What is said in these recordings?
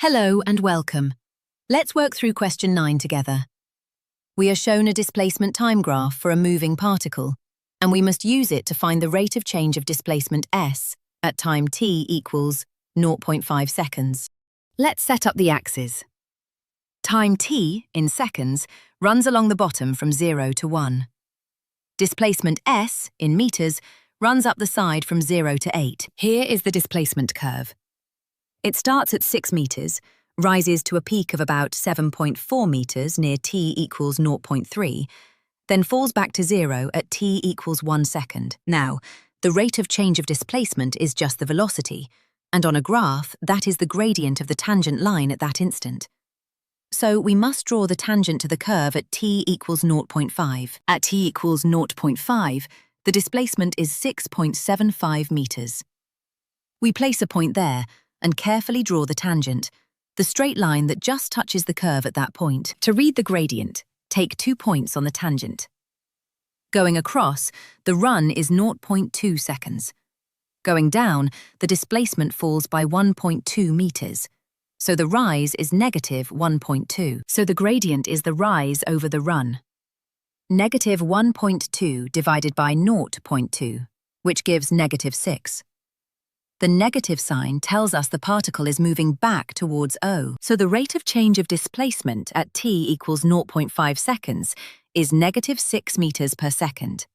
Hello and welcome. Let's work through question 9 together. We are shown a displacement time graph for a moving particle, and we must use it to find the rate of change of displacement s at time t equals 0.5 seconds. Let's set up the axes. Time t, in seconds, runs along the bottom from 0 to 1. Displacement s, in meters, runs up the side from 0 to 8. Here is the displacement curve. It starts at 6 meters, rises to a peak of about 7.4 meters near t equals 0.3, then falls back to 0 at t equals 1 second. Now, the rate of change of displacement is just the velocity, and on a graph, that is the gradient of the tangent line at that instant. So we must draw the tangent to the curve at t equals 0.5. At t equals 0.5, the displacement is 6.75 meters. We place a point there and carefully draw the tangent, the straight line that just touches the curve at that point. To read the gradient, take 2 points on the tangent. Going across, the run is 0.2 seconds. Going down, the displacement falls by 1.2 meters. So the rise is negative 1.2. So the gradient is the rise over the run. Negative 1.2 divided by 0.2, which gives negative 6. The negative sign tells us the particle is moving back towards O. So the rate of change of displacement at t equals 0.5 seconds is negative 6 meters per second.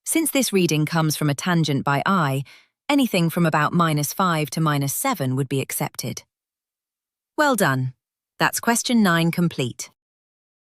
Since this reading comes from a tangent by I, anything from about -5 to -7 would be accepted. Well done. That's question 9 complete.